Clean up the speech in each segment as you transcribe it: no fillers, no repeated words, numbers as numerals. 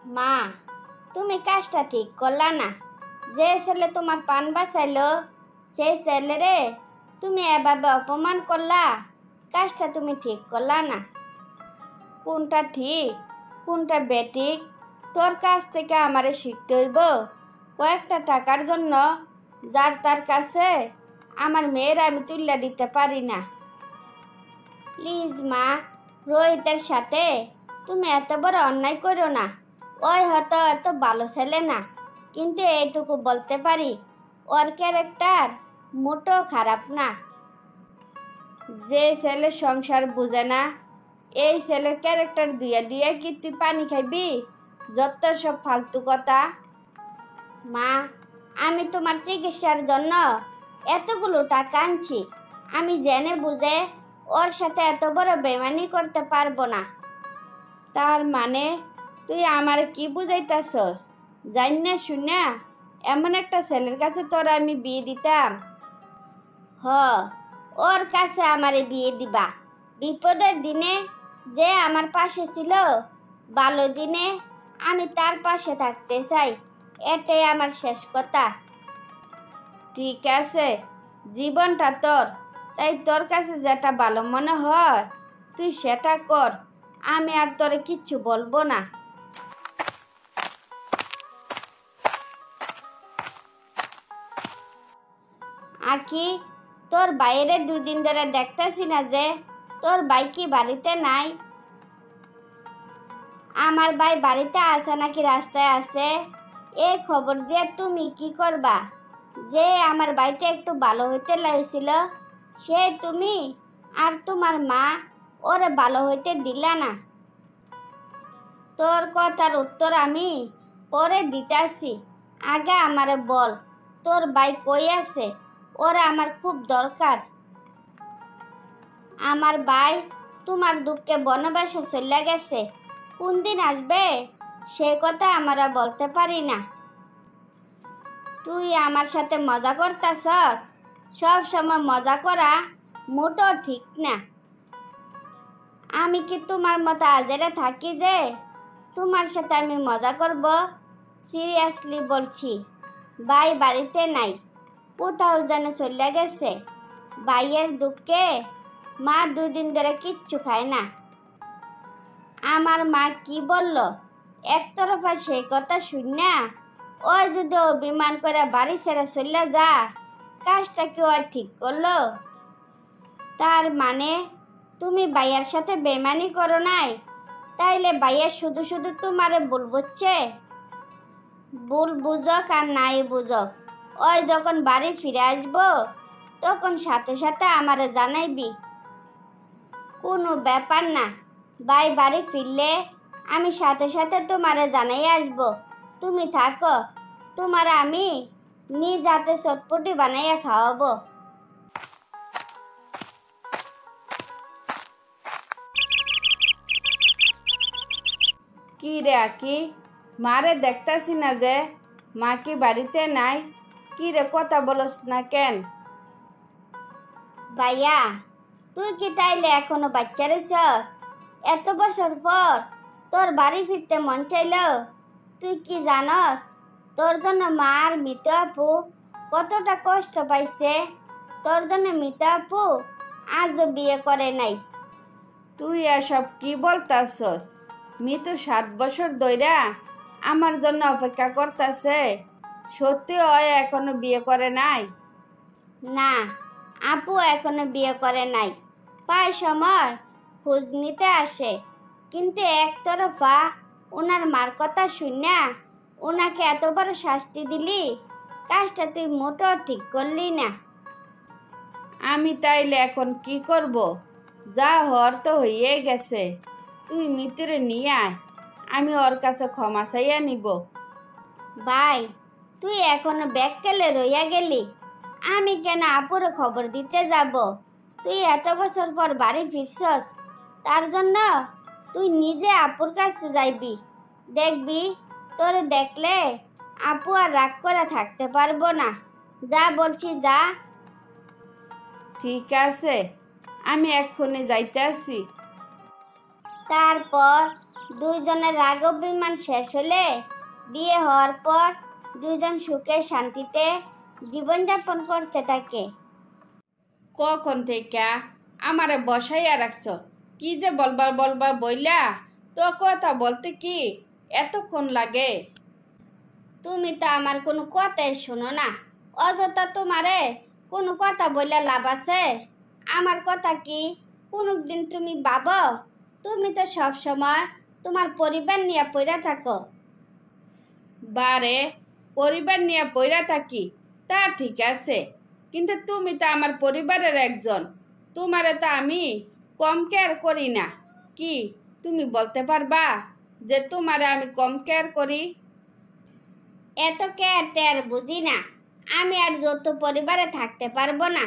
মা, তুমি কাজটা ঠিক করলা না। যে ছেলে তোমার পান বাঁচাইলো সেই ছেলেরে তুমি এভাবে অপমান করলা। কাজটা তুমি ঠিক করলা না। কোনটা ঠিক কোনটা বেঠিক তোর কাছ থেকে আমারে শিখতে হইব। কয়েকটা টাকার জন্য যার তার কাছে আমার মেয়ের আমি তুলে দিতে পারি না। প্লিজ মা, রোহিতের সাথে তুমি এত বড় অন্যায় করো না। ওই হয়তো এত ভালো ছেলে না, কিন্তু এইটুকু বলতে পারি ওর ক্যারেক্টার মোটো খারাপ না। যে ছেলে সংসার বুঝে না এই ছেলের ক্যারেক্টার দুয়ে দিয়ে কি তুই পানি খাইবি? যত সব ফালতু কথা। মা, আমি তোমার চিকিৎসার জন্য এতগুলো টাকা আনছি। আমি জেনে বুঝে ওর সাথে এত বড় বেমানি করতে পারবো না। তার মানে তুই আমারে কি বুঝাইতাছস? জানি না শুনে এমন একটা ছেলের কাছে তোর আমি বিয়ে দিতাম? হ, ওর কাছে আমারে বিয়ে দিবা। বিপদের দিনে যে আমার পাশে ছিল, ভালো দিনে আমি তার পাশে থাকতে চাই। এটাই আমার শেষ কথা। ঠিক আছে, জীবনটা তোর, তাই তোর কাছে যেটা ভালো মনে হয় তুই সেটা কর। আমি আর তোরে কিচ্ছু বলবো না। আকি, তোর বাইরে 2 দিন ধরে দেখতেছি না যে তোর ভাই কি বাড়িতে নাই? আমার ভাই বাড়িতে আছে নাকি রাস্তায় আছে এই খবর দিয়ে তুমি কি করবা? যে আমার ভাইটা একটু ভালো হইতে লাগছিল সে তুমি আর তোমার মা ওরে ভালো হইতে দিলা না। তোর কথার উত্তর আমি পরে দিতেছি। আগে আমারে বল, তোর ভাই কই আছে? ওরা আমার খুব দরকার। আমার ভাই তোমার দুঃখে বনবাসে চলে গেছে। কোন দিন আসবে সে কথা আমরা বলতে পারি না। তুই আমার সাথে মজা করতাছস? সব সময় মজা করা মোটো ঠিক না। আমি কি তোমার মতো আজেরে থাকি যে তোমার সাথে আমি মজা করব? সিরিয়াসলি বলছি, ভাই বাড়িতে নাই, কোথাও যেন চলে গেছে। ভাইয়ের দুঃখে মা 2 দিন ধরে কিচ্ছু খায় না। আমার মা কি বলল একতরফা সেই কথা শুন না ওই যদি অভিমান করে বাড়ি ছেড়ে চলে যা, কাজটা কি ওর ঠিক করলো? তার মানে তুমি ভাইয়ার সাথে বেমানি করো নাই? তাইলে ভাইয়া শুধু শুধু তোমারে ভুল বুঝছে। ভুল বুঝক আর নাই বুঝক, ওই যখন বাড়ি ফিরে আসবো তখন সাথে সাথে আমারে জানাইবি। কোনো ব্যাপার না, ভাই বাড়ি ফিরলে আমি সাথে সাথে তোমারে জানাই আসবো। তুমি থাকো, তোমার আমি নিজ হাতে চটপটি বানাইয়া খাওয়াবো। কি রে আকি, মারে দেখতাছি না যে? মা কি বাড়িতে নাই? কি রে কথা বলস না কেন? ভাইয়া, তুই কি তাইলে এখনো বাচ্চা রইছস? এত বছর পর তোর বাড়ি ফিরতে মন চাইল? তুই কি জানস তোর জন্য মা আর মিতা আপু কতটা কষ্ট পাইছে? তোর জন্য মিতা আপু আজও বিয়ে করে নাই। তুই এসব কি বলতাছস? মিতু 7 বছর ধইরা আমার জন্য অপেক্ষা করতেছে। সত্যি হয় এখনো বিয়ে করে নাই? না, আপু এখনো বিয়ে করে নাই। প্রায় সময় খোঁজ নিতে আসে, কিন্তু একতরফা ওনার মার কথা শুনে ওনাকে এত বড় শাস্তি দিলি, কাজটা তুই মোটেও ঠিক করলি না। আমি তাইলে এখন কি করব? যা হওয়ার তো হয়ে গেছে। তুই মিতুরে নিয়ে আয়, আমি ওর কাছে ক্ষমা চাইয়া নিব। ভাই, তুই এখনো ব্যাগ কেলে রইয়া গেলি? আমি কেন আপুরে খবর দিতে যাব? তুই এত বছর পর বাড়ি ফিরছস, তার জন্য তুই নিজে আপুর কাছে যাইবি। দেখবি তোরে দেখলে আপু আর রাগ করে থাকতে পারবো না। যা বলছি যা। ঠিক আছে, আমি এক্ষুনি যাইতে আসি। তারপর দুইজনের রাগ অভিমান শেষ হলে বিয়ে হওয়ার পর দুইজন সুখে শান্তিতে জীবনযাপন করতে থাকে। কখন থেকে আমারে বসাইয়া রাখছ, কি যে বলবার বলবার বইলা, তো কথা বলতে কি এতক্ষণ লাগে? তুমি তো আমার কোনো কথাই শোনো না, অযথা তোমারে কোনো কথা বললে লাভ আছে? আমার কথা কি কোনোদিন তুমি ভাবো? তুমি তো সব সময় তোমার পরিবার নিয়ে পড়ে থাকো। বারে, পরিবার নিয়ে পইরা থাকি তা ঠিক আছে, কিন্তু তুমি তো আমার পরিবারের একজন, তোমারে তো আমি কম কেয়ার করি না। কি তুমি বলতে পারবা যে তোমারে আমি কম কেয়ার করি? এত কেয়ার টেয়ার বুঝি না, আমি আর যৌথ পরিবারে থাকতে পারবো না।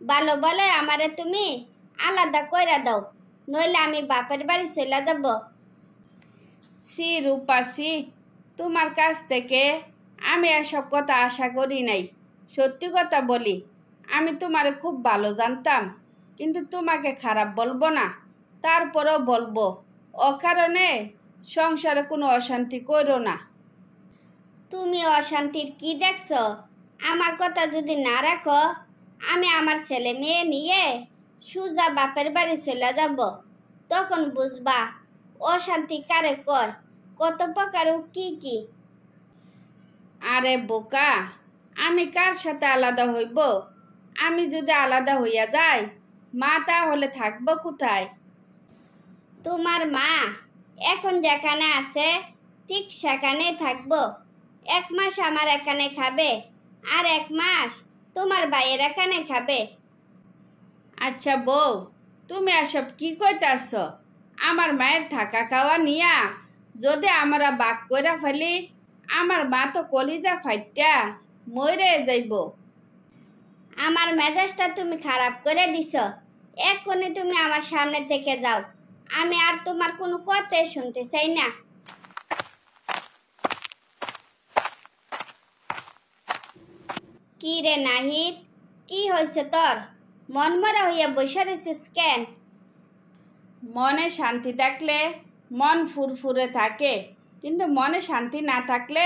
ভালো ভালো আমারে তুমি আলাদা কইরা দাও, নইলে আমি বাপের বাড়ি চলে যাব। সি রূপা সি, তোমার কাছ থেকে আমি এসব কথা আশা করি নাই। সত্যি কথা বলি, আমি তোমারে খুব ভালো জানতাম, কিন্তু তোমাকে খারাপ বলবো না, তারপরেও বলবো, অকারণে সংসারে কোনো অশান্তি করো না। তুমি অশান্তির কি দেখছো? আমার কথা যদি না রাখো, আমি আমার ছেলে মেয়ে নিয়ে সুজা বাপের বাড়ি চলে যাব। তখন বুঝবা অশান্তি কারে কয়, কত প্রকার ও কি কি। আরে বোকা, আমি কার সাথে আলাদা হইব? আমি যদি আলাদা হইয়া যাই, মা তাহলে থাকবো কোথায়? তোমার মা এখন যেখানে আছে ঠিক সেখানে থাকবো। 1 মাস আমার এখানে খাবে, আর 1 মাস তোমার ভাইয়ের এখানে খাবে। আচ্ছা বউ, তুমি এসব কি কইতাছ? আমার মায়ের থাকা খাওয়া নিয়া যদি আমরা বাক কইরা ফেলি, আমার মা তো কলিজা ফাইটা মরে যাইব। আমার মেজাজটা তুমি খারাপ করে দিছ। এক্ষুনি তুমি আমার সামনে থেকে যাও, আমি আর তোমার কোনো কথাই শুনতে চাই না। কি রে নাহিদ, কি হয়েছে তোর? মনমরা হইয়া বসে রয়েছিস কেন? মনে শান্তি থাকলে মন ফুরফুরে থাকে, কিন্তু মনে শান্তি না থাকলে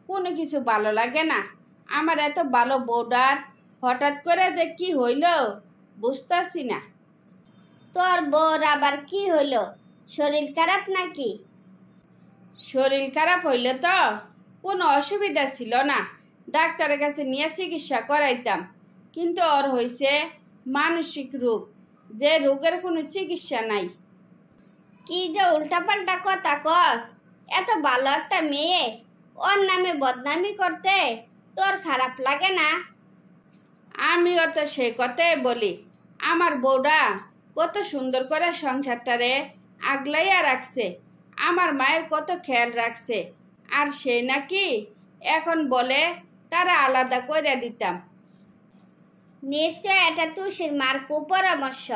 কোনো কিছু ভালো লাগে না। আমার এত ভালো বউডার হঠাৎ করে যে কি হইল বুঝতাছি না। তোর বউর আবার কি হইল? শরীর খারাপ নাকি? শরীর খারাপ হইলে তো কোনো অসুবিধা ছিল না, ডাক্তারের কাছে নিয়ে চিকিৎসা করাইতাম, কিন্তু ওর হয়েছে মানসিক রোগ, যে রোগের কোনো চিকিৎসা নাই। কি যে উল্টাপাল্টা কথা কস! এত ভালো একটা মেয়ে, ওর নামে বদনামি করতে তোর খারাপ লাগে না? আমিও তো সেই কথাই বলি, আমার বউটা কত সুন্দর করে সংসারটারে আগলাইয়া রাখছে, আমার মায়ের কত খেয়াল রাখছে, আর সে নাকি এখন বলে তারা আলাদা করে দিতাম। নিশ্চয় এটা তুষির মার কুপরামর্শ।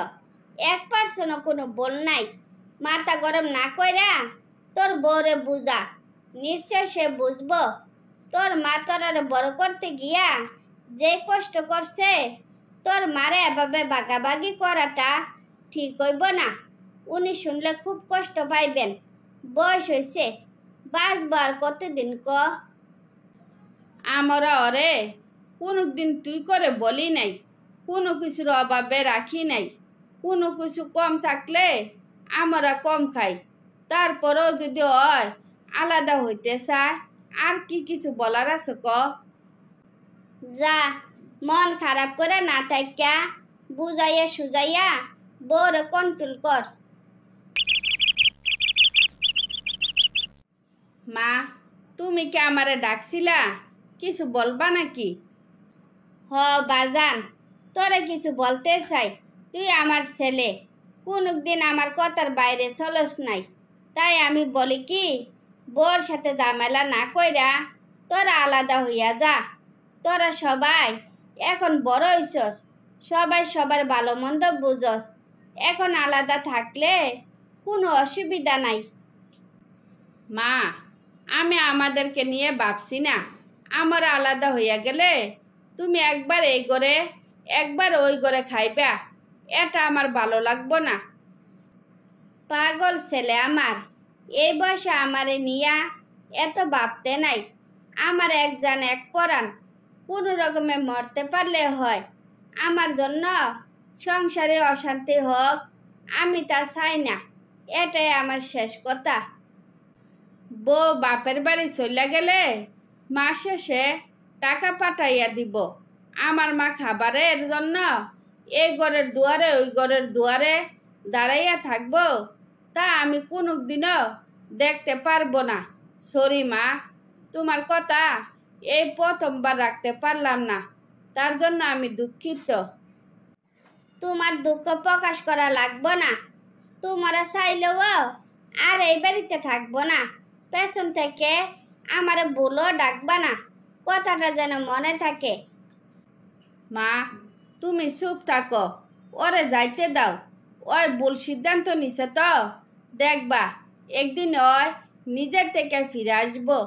1% কোনো বল নাই। মাথা গরম না কইরা তোর বউরে বুঝা, নিশ্চয় সে বুঝবো। তোর মা তোর বড় করতে গিয়া যে কষ্ট করছে, তোর মারে এভাবে ভাগাভাগি করাটা ঠিক হইব না। উনি শুনলে খুব কষ্ট পাইবেন। বয়স হয়েছে, বাঁচবার কতদিন ক? আমরা ওরে কোনো দিন তুই করে বলি নাই, কোনো কিছুর অভাবে রাখি নাই, কোনো কিছু কম থাকলে আমরা কম খাই, তারপরেও যদি হয় আলাদা হইতে চায়, আর কি কিছু বলার আছে ক? যা, মন খারাপ করে না থাইকা বুঝাইয়া সুজাইয়া বউরে কন্ট্রোল কর। মা, তুমি কি আমারে ডাকছিলা? কিছু বলবা নাকি? হ বাজান, তোরে কিছু বলতে চাই। তুই আমার ছেলে, কোনদিন আমার কথার বাইরে চলস নাই। তাই আমি বলি কি, বউর সাথে ঝামেলা না কইরা তোরা আলাদা হইয়া যা। তোরা সবাই এখন বড় হইছস, সবাই সবার ভালো মন্দ বুঝস। এখন আলাদা থাকলে কোনো অসুবিধা নাই। মা, আমি আমাদেরকে নিয়ে ভাবছি না, আমরা আলাদা হইয়া গেলে তুমি একবার এই ঘরে একবার ওই ঘরে খাইবা, এটা আমার ভালো লাগবো না। পাগল ছেলে আমার, এই বয়সে আমারে নিয়া এত ভাবতে নাই। আমার এক জান এক পরাণ, কোনো রকমে মরতে পারলে হয়। আমার জন্য সংসারে অশান্তি হোক, আমি তা চাই না। এটাই আমার শেষ কথা। বউ বাপের বাড়ি চলে গেলে মাস শেষে টাকা পাঠাইয়া দিব। আমার মা খাবারের জন্য এই ঘরের দুয়ারে ওই ঘরের দুয়ারে দাঁড়াইয়া থাকবো, তা আমি কোনোদিনও দেখতে পারবো না। সরি মা, তোমার কথা এই প্রথমবার রাখতে পারলাম না, তার জন্য আমি দুঃখিত। তোমার দুঃখ প্রকাশ করা লাগবো না। তোমরা চাইলেও আর এই বাড়িতে থাকবো না। পেছন থেকে আমারে বলো ডাকবা না, কথাটা যেন মনে থাকে। মা, তুমি চুপ থাকো, ওরে যাইতে দাও। ওই ভুল সিদ্ধান্ত নিছে তো, দেখবা একদিন ওই নিজের থেকে ফিরে আসবো।